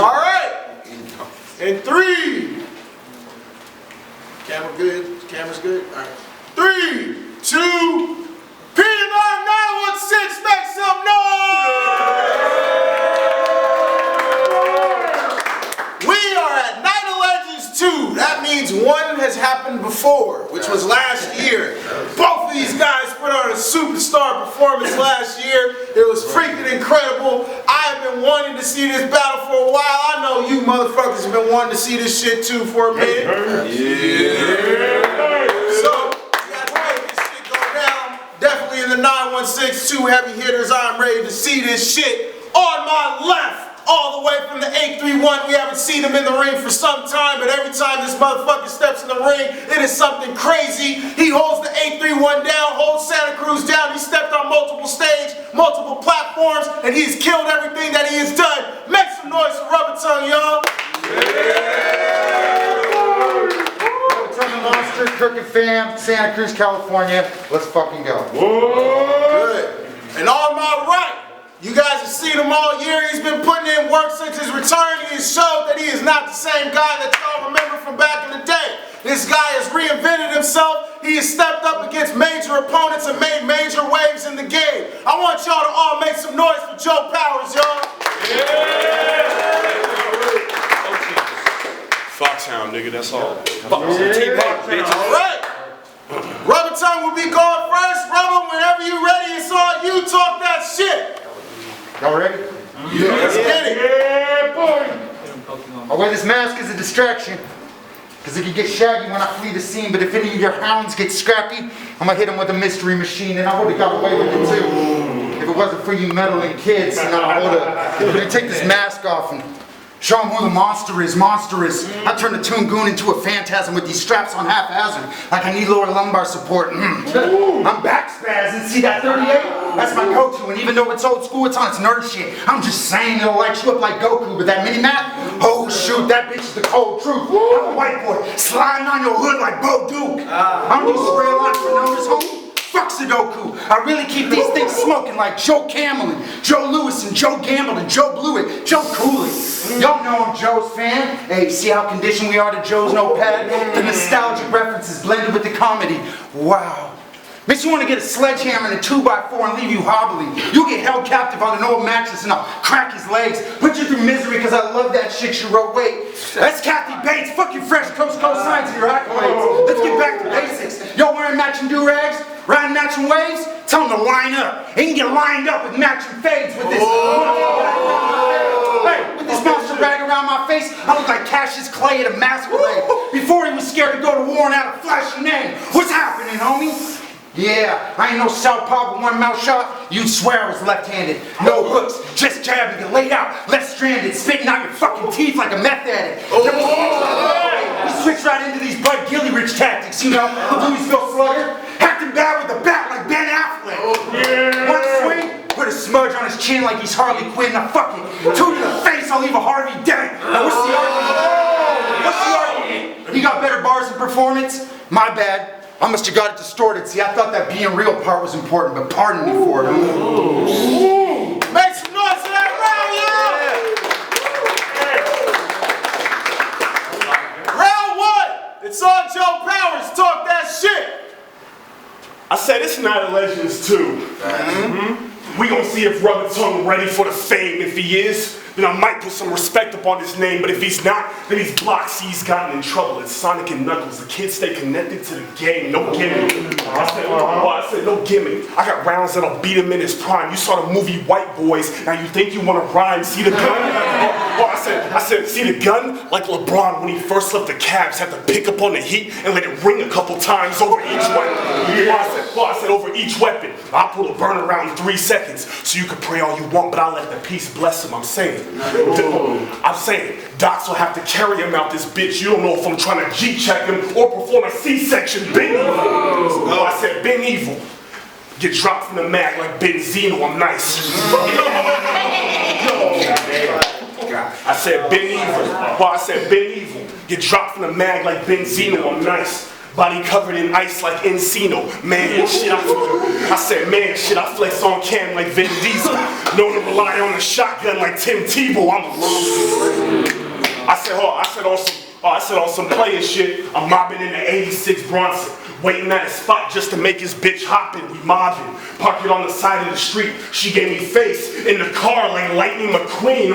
All right. In 3. Camera good? Camera's good? All right. 3, 2, P916, make some noise! We are at Night of Legends 2. That means one has happened before, which was last year. Both of these guys put on a superstar performance last year. It was freaking incredible. I have been wanting to see this battle for a while. I know you motherfuckers have been wanting to see this shit too for a minute. Yeah. So, we got to make this shit go down. Definitely in the 916, 2 heavy hitters. I'm ready to see this shit. On my left, all the way from the 831, we haven't seen him in the ring for some time, but every time this motherfucker steps in the ring, it is something crazy. He holds the 831 down, holds Santa Cruz down. He stepped on multiple stages, multiple platforms, and he's killed everything that he has done. Make some noise for Rubba Tung, y'all. Rubba Tung the Monster, Crooked Fam, Santa Cruz, California. Let's fucking go. Good. And on my right, you guys have seen him all year. He's been putting in work since his return. He has showed that he is not the same guy that y'all remember from back in the day. This guy has reinvented himself. He has stepped up against major opponents and made major waves in the game. I want y'all to all make some noise for Joe Powers, y'all. Yeah. Foxhound, nigga, that's all. All right. Rubba Tung will be going first. Rubba, whenever you ready, it's on you. Talk that shit. Y'all ready? Yeah, let's get it. Yeah, boy. I wear this mask as a distraction, because it can get shaggy when I flee the scene, but if any of your hounds get scrappy, I'm gonna hit them with a mystery machine, and I would've got away with it too. If it wasn't for you meddling kids, and I would've take this mask off and show them who the monster is. I turned the Toon Goon into a phantasm with these straps on haphazard, like I need lower lumbar support. I'm back spazzing. See that 38? That's my go-to, and even though it's old school, it's on its nerd shit. I'm just saying it'll light you up like Goku, but that mini-map? Oh shoot, that bitch is the cold truth. I'm a white boy, sliding on your hood like Bo Duke. I'm just spray a lot for numbers, homie. Fuck Sudoku. I really keep these things smoking like Joe Camel and Joe Lewis and Joe Gamble and Joe Blewett, Joe Cooley. Y'all know I'm Joe's fan. Hey, see how conditioned we are to Joe's notepad? The nostalgic references blended with the comedy. Wow. Makes you want to get a sledgehammer and a 2x4 and leave you hobbling. You'll get held captive on an old mattress and I'll crack his legs. Put you through misery because I love that shit you wrote. Wait, that's Kathy Bates. Fuck your fresh coast signs and your accolades. Let's get back to basics. Y'all wearing matching do-rags? Riding matching waves? Tell them to line up. They can get lined up with matching fades with this. Hey, with this monster rag around my face, I look like Cassius Clay at a masquerade. Before he was scared to go to war and had a flashy name. What's happening, homie? Yeah, I ain't no southpaw with one mouth shot. You'd swear I was left-handed. No hooks, just jabbing, get laid out, left stranded, spitting out your fucking teeth like a meth addict. We switch right into these Bud Gilly-Rich tactics, you know, the Louisville Slugger. Acting bad with the bat like Ben Affleck. One swing, put a smudge on his chin like he's Harley Quinn. Now fuck it, 2 to the face, I'll leave a Harvey Dent. Now what's the argument? What's the argument? He got better bars and performance? My bad. I must have got it distorted. See, I thought that being real part was important, but pardon me for it. Make some noise for that round, y'all! Round 1! It's on Joe Powers. Talk that shit. I said it's Night of Legends 2. We gonna see if Rubba Tung ready for the fame. If he is, then I might put some respect upon his name, but if he's not, then he's blocked. See, he's gotten in trouble. It's Sonic and Knuckles. The kids stay connected to the game. No gimmick. I said, no gimmick. I got rounds that'll beat him in his prime. You saw the movie White Boys. Now you think you want to rhyme? See the gun? I said, see the gun? Like LeBron when he first left the Cavs, had to pick up on the heat and let it ring a couple times over each weapon. I said over each weapon. I'll pull a burn around in 3 seconds, so you can pray all you want, but I'll let the peace bless him. I'm saying, docs will have to carry him out this bitch. You don't know if I'm trying to G-check him or perform a C-section. Ben Evil. No, I said Ben Evil. Get dropped from the mag like Benzino. I'm nice. I said Ben Evil. Well, I said Ben Evil. Get dropped from the mag like Benzino. I'm nice. Body covered in ice like Encino. Man, shit, I said, man, shit, I flex on cam like Vin Diesel. Known to rely on a shotgun like Tim Tebow. I'm a said on some player shit. I'm mobbing in the 86 Bronson, waiting at a spot just to make his bitch hopping. We mobbing, parked it on the side of the street. She gave me face in the car like Lightning McQueen.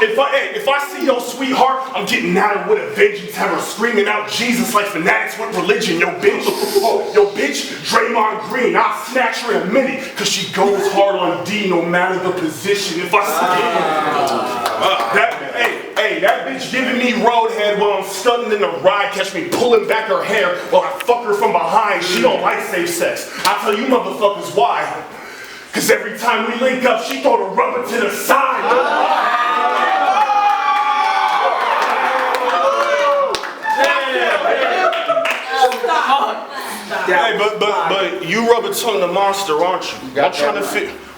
If I see your sweetheart, I'm getting at her with a vengeance. Have her screaming out Jesus like fanatics with religion. Yo bitch, Draymond Green. I'll snatch her in a minute, cause she goes hard on D no matter the position. If I see that bitch giving me roadhead while I'm stunting in the ride. Catch me pulling back her hair while I fuck her from behind. She don't like safe sex. I'll tell you motherfuckers why. Cause every time we link up, she throw the rubber to the side. Hey, but you Rubba Tung the monster, aren't you?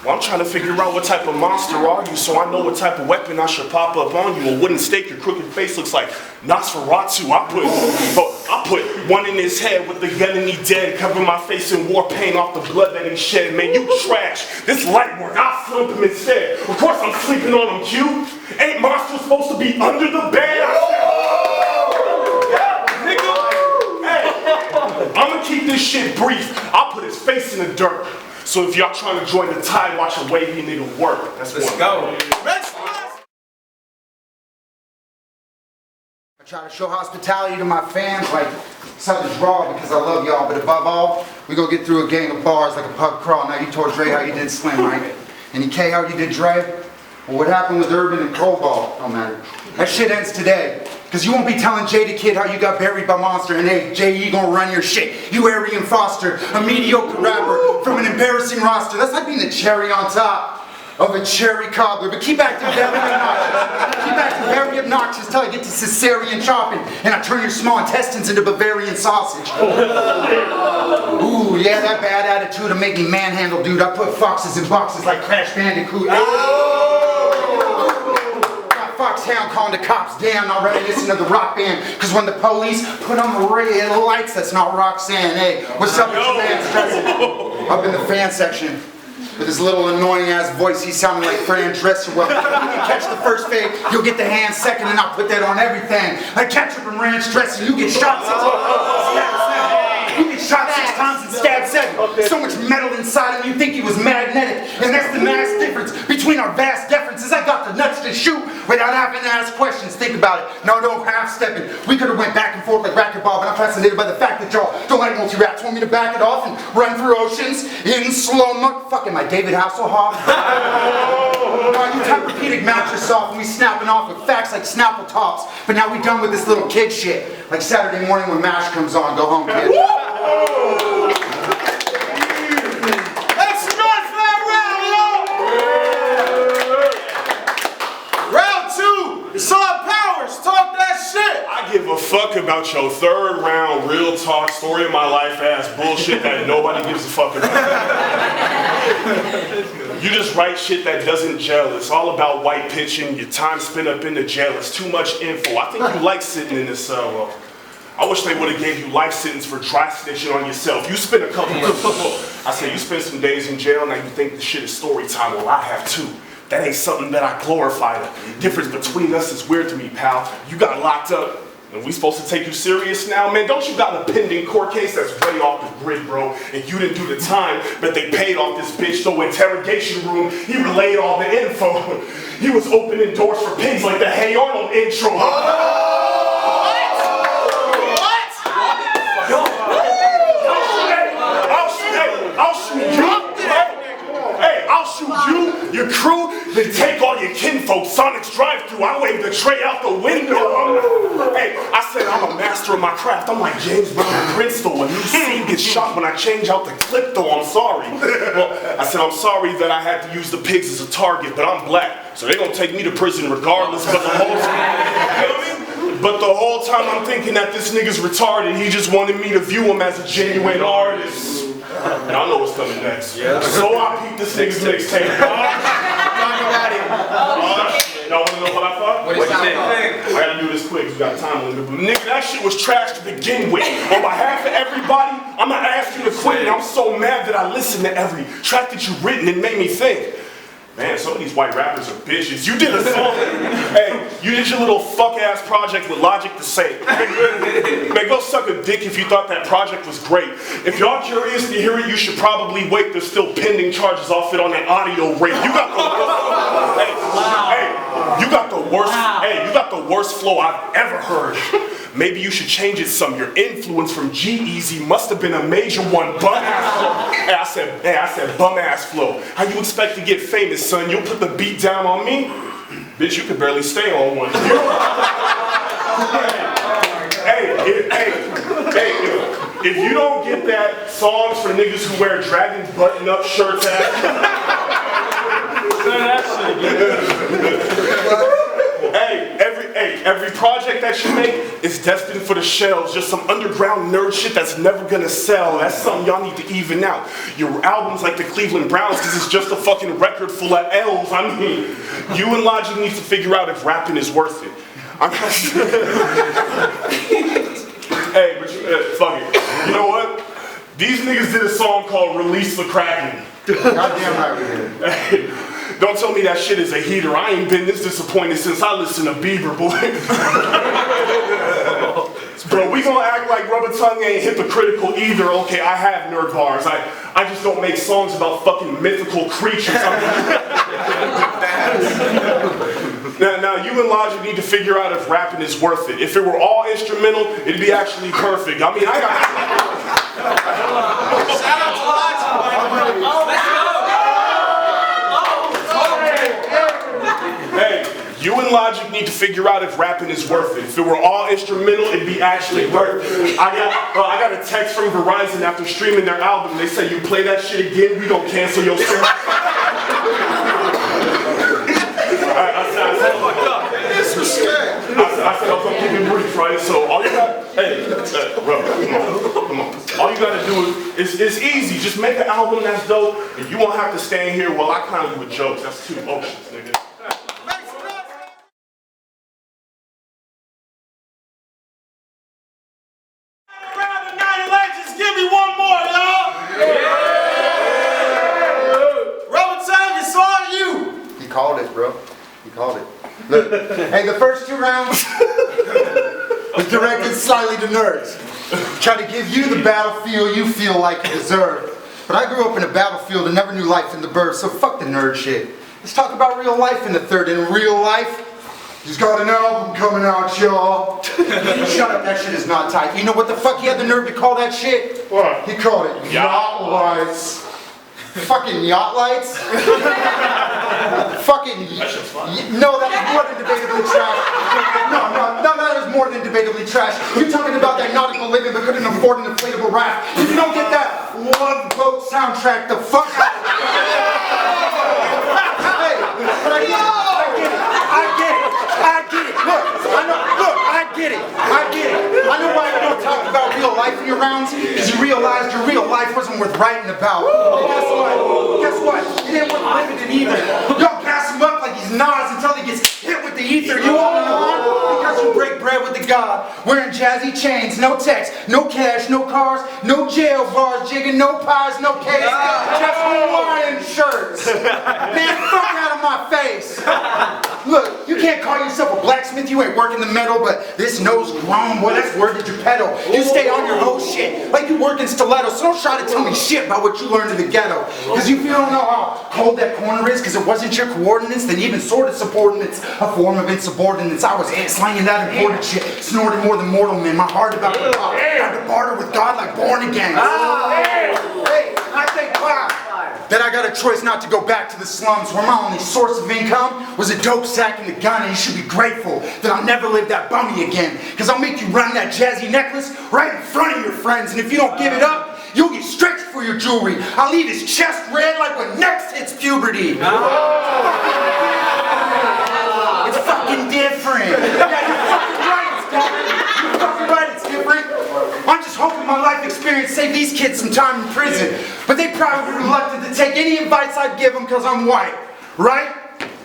I'm trying to figure out what type of monster are you, so I know what type of weapon I should pop up on you. A wooden stake, your crooked face looks like Nosferatu. I put one in his head with the gun and he dead, cover my face in war paint off the blood that he shed. Man, you trash. This light work, I'll slump him instead. Of course I'm sleeping on him, Q. Ain't monsters supposed to be under the bed? I'ma keep this shit brief. I'll put his face in the dirt. So if y'all trying to join the tide, watch a wavy nigga work. Let's go. I try to show hospitality to my fans like something's raw because I love y'all, but above all, we gonna get through a gang of bars like a pub crawl. Now you told Dre how you did Slim, right? And you K how you did Dre? Well, what happened with Urban and Cobalt? Don't matter. That shit ends today. Cause you won't be telling Jay the Kid how you got buried by Monster, and hey, J.E. gonna run your shit. You Arian Foster, a mediocre rapper from an embarrassing roster. That's like being the cherry on top of a cherry cobbler. But keep acting very obnoxious. Keep acting very obnoxious till I get to cesarean chopping and I turn your small intestines into Bavarian sausage. Ooh, yeah, that bad attitude will make me manhandle, dude. I put foxes in boxes like Crash Bandicoot. Foxhound calling the cops down, not ready to listen to the rock band. Cause when the police put on the red lights, that's not Roxanne. Hey, what's up with your man's dressing? Up in the fan section. With his little annoying ass voice, he's sounding like Fran Dresser. Well, you catch the first fade, you'll get the hand second, and I'll put that on everything. Like ketchup and ranch dressing, you get shot 6 times. You get shot 6 times and stabbed 7. So much metal inside him, you think he was magnetic. And that's the mass difference between our vast differences. I got the nuts to shoot without having to ask questions. Think about it. No half-stepping. We could have went back and forth like racquetball, but I'm fascinated by the fact that y'all don't like multi-rats. Want me to back it off and run through oceans in slow-mo? Fucking my David Hasselhoff. You Tempur-Pedic mattress off and we snapping off with facts like Snapple tops. But now we done with this little kid shit. Like Saturday morning when MASH comes on. Go home, kid. That's enough for that round, yo! Round 2, Saw Powers, talk that shit! I give a fuck about your third round, real talk, story of my life ass bullshit that nobody gives a fuck about. You just write shit that doesn't gel. It's all about white pitching, your time spent up in the jail. It's too much info. I think you like sitting in the cell. Well, I wish they would have gave you life sentence for dry snitching on yourself. You spent a couple of, I said you spent some days in jail, now you think the shit is story time. Well, I have too. That ain't something that I glorify. The difference between us is weird to me, pal. You got locked up, and we supposed to take you serious now? Man, don't you got a pending court case that's way off the grid, bro? And you didn't do the time, but they paid off this bitch, so interrogation room, he relayed all the info. He was opening doors for pigs like the Hey Arnold intro. I'll shoot you, your crew, then take all your kinfolk. Sonic's drive-thru, I waved the tray out the window. Hey, I said I'm a master of my craft. I'm like James Brown and Prince though. A new scene gets shot when I change out the clip though. I'm sorry. Well, I said I'm sorry that I had to use the pigs as a target, but I'm black, so they're gonna take me to prison regardless. But the whole time, you know what I mean? But the whole time I'm thinking that this nigga's retarded. He just wanted me to view him as a genuine artist. And I know what's coming next. Yeah. So I peeped this nigga's mixtape. Y'all wanna know what I thought? What did you think? I gotta do this quick, we got time limit. But nigga, that shit was trash to begin with. On behalf of everybody, I'm not asking you to quit, and I'm so mad that I listened to every track that you've written. It made me think. Man, some of these white rappers are bitches. You did a song. You did your little fuck-ass project with Logic the Same. Man, go suck a dick if you thought that project was great. If y'all curious to hear it, you should probably wait. There's still pending charges off it on that audio rape. You got the you got the worst. Hey, you got the worst flow I've ever heard. Maybe you should change it some. Your influence from G-Eazy must have been a major one. Bum-ass flow. I said bum-ass flow. How you expect to get famous, son? You'll put the beat down on me? Bitch, you could barely stay on one. If you don't get that, songs for niggas who wear dragon button-up shirts every project that you make is destined for the shelves. Just some underground nerd shit that's never gonna sell. That's something y'all need to even out. Your album's like the Cleveland Browns. This is just a fucking record full of L's. I mean, you and Logic need to figure out if rapping is worth it. Hey, but fuck it. You know what? These niggas did a song called Release the Kraken. Goddamn right we did. Don't tell me that shit is a heater. I ain't been this disappointed since I listened to Bieber, boy. Bro, we gonna act like Rubba Tung ain't hypocritical either. Okay, I have nerd bars. I just don't make songs about fucking mythical creatures. Now, you and Logic need to figure out if rapping is worth it. If it were all instrumental, it'd be actually perfect. I mean, I got... Shout out to Logic. Hey, you and Logic need to figure out if rapping is worth it. If it were all instrumental, it'd be actually worth it. I got a text from Verizon after streaming their album. They said, you play that shit again, we gonna cancel your service. I said I was gonna keep it brief, right? So all you got, Rubba, come on. All you gotta do is it's easy. Just make an album that's dope, and you won't have to stand here while I clown you with jokes. That's 2 oceans, nigga. Round of 9 legends, give me one more, y'all. Rubba Tung, it's on you. He called it, bro. He called it. Look, hey, the first 2 rounds was directed slightly to nerds. Try to give you the battlefield you feel like you deserve. But I grew up in a battlefield and never knew life in the burbs, so fuck the nerd shit. Let's talk about real life in the third. In real life, he's got an album coming out, y'all. Shut up, that shit is not tight. You know what the fuck he had the nerve to call that shit? What? He called it yacht lights. Fucking yacht lights? Fucking... No, that is more than debatably trash. No, that is more than debatably trash. You're talking about that nautical living but couldn't afford an inflatable raft. If you don't get that Love Boat soundtrack, the fuck out of here. Hey, but I get it. Look, I get it. I know why you don't talk about real life in your rounds, because you realized your real life wasn't worth writing about. And guess what? It ain't worth living in either. Y'all gas him up like he's Nas until he gets hit with the ether. You all know because you break bread with the God, wearing jazzy chains, no text, no cash, no cars, no jail bars, jigging, no pies, no case, just Hawaiian shirts. Man, fuck out of my face. Look, you can't call yourself a blacksmith, you ain't working the metal, but this nose grown, boy, that's word that you pedal. You stay on your whole shit, like you work in stilettos, so don't try to tell me shit about what you learned in the ghetto. Because if you don't know how cold that corner is, because it wasn't your coordinates, then even sort of subordinates, a form of insubordinance. I was slanging that important shit, snorting more than mortal men, my heart about to pop. Had to barter with God like born again. Hey, I thank God that I got a choice not to go back to the slums where my only source of income was a dope sack and a gun, and you should be grateful that I'll never live that bummy again, because I'll make you run that jazzy necklace right in front of your friends, and if you don't give it up, you'll get stretched for your jewelry. I'll leave his chest red like when next hits puberty. It's fucking different. Yeah, you're fucking right, it's different. You're fucking right, it's different. I'm just hoping my life experience saved these kids some time in prison. But they probably be reluctant to take any advice I'd give them because I'm white. Right?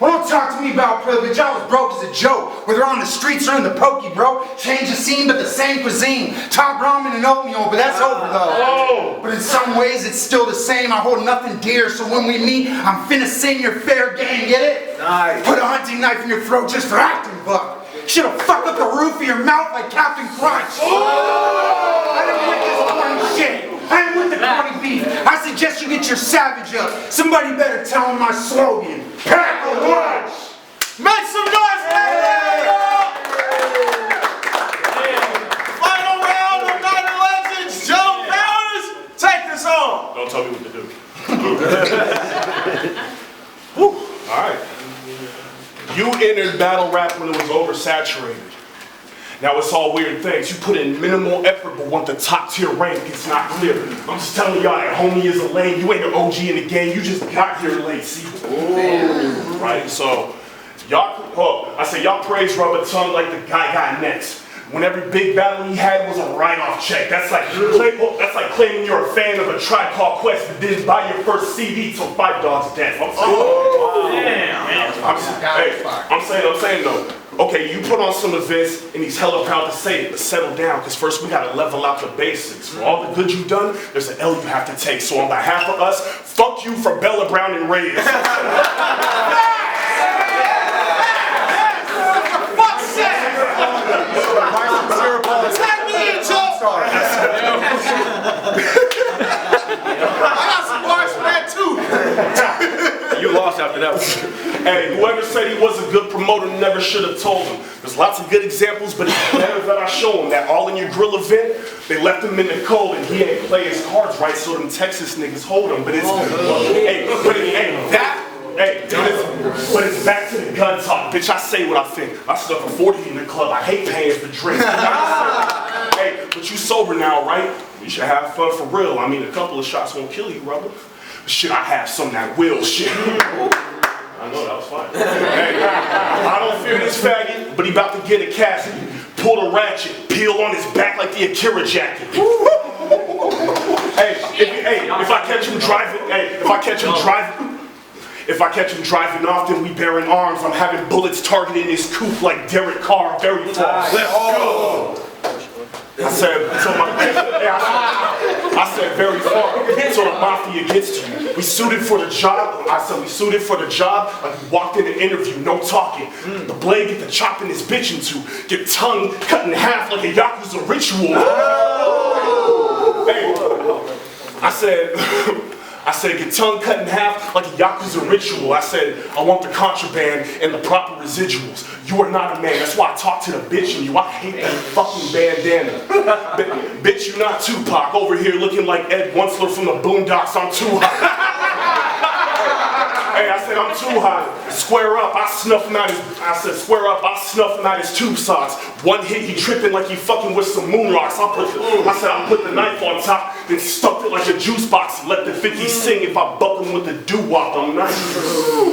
Well, don't talk to me about privilege. I was broke as a joke. Whether on the streets or in the pokey, bro. Change the scene, but the same cuisine. Top ramen and oatmeal, but that's over though. But in some ways, it's still the same. I hold nothing dear, so when we meet, I'm finna sing your fair game. Get it? Nice. Put a hunting knife in your throat just for acting, buck. Should've fucked up the roof of your mouth like Captain Crunch. I didn't with this corny shit. I ain't with the corny beef. I suggest you get your savage up. Somebody better tell him my slogan. Pack a lunch. Make some noise, man! Final round of Night of Legends. Joe Powers, take this on. Don't tell me what to do. Woo. All right. You entered battle rap when it was oversaturated. Now it's all weird things. You put in minimal effort but want the top tier rank. It's not clear. I'm just telling y'all that homie is a lame. You ain't an OG in the game. You just got here late. See? Ooh. Right? So I say y'all praise Rubba Tung like the guy got next. When every big battle he had was a write-off check. That's like claiming you're a fan of a Tribe Called Quest but didn't buy your first CD till 5 Dogs Death. I'm saying though, okay, you put on some events and he's hella proud to say it, but settle down, because first we gotta level out the basics. For all the good you've done, there's an L you have to take. So on behalf of us, fuck you for Bella Brown and Reyes. Tag me in, Joe! I got some bars for that too. You lost after that one. Hey, whoever said he was a good promoter never should have told him. There's lots of good examples, but it's better that I show him that all in your grill event, they left him in the cold and he ain't play his cards right, so them Texas niggas hold him. But it's but it's back to the gun talk. Bitch, I say what I think. I stuck a 40 in the club. I hate paying for drinks. Hey, but you sober now, right? You should have fun for real. I mean, a couple of shots won't kill you, brother. Shit, I have some that will. Shit. I know that was fine. Hey, I don't fear this faggot, but he about to get a casket. Pull the ratchet, peel on his back like the Akira jacket. If I catch him driving off, then we bearing arms. I'm having bullets targeting his coupe like Derek Carr, very far. Let's go. I said very far. So the mafia gets to you. We suited for the job. I said we suited for the job. Like we walked in the interview, no talking. The blade get the chopping his bitch into. Get tongue cut in half like a Yakuza ritual. Hey, I said, get tongue cut in half like a Yakuza ritual. I said, I want the contraband and the proper residuals. You are not a man. That's why I talk to the bitch in you. I hate that fucking bandana. Bitch, you not Tupac. Over here looking like Ed Wunsler from the Boondocks. I'm too hot. Hey, I said, I'm too hot. Square up, I snuffing out his tube socks. One hit, he tripping like he fucking with some moon rocks. I put the knife on top, then stuffed it like a juice box and let the 50 sing. If I buck him with the doo-wop, I'm nice.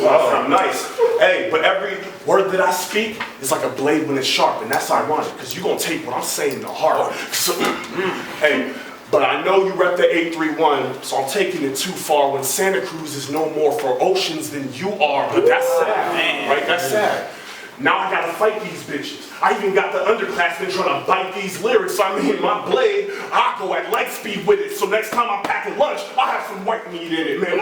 I'm nice. Hey, but every word that I speak is like a blade when it's sharp, and that's ironic, because you're gonna take what I'm saying to heart. So, hey, but I know you rep the 831, so I'm taking it too far when Santa Cruz is no more for oceans than you are. But that's sad, right? That's sad. Now I gotta fight these bitches. I even got the underclassmen trying to bite these lyrics. I mean, my blade, I go at light speed with it. So next time I'm packing lunch, I have some white meat in it, man.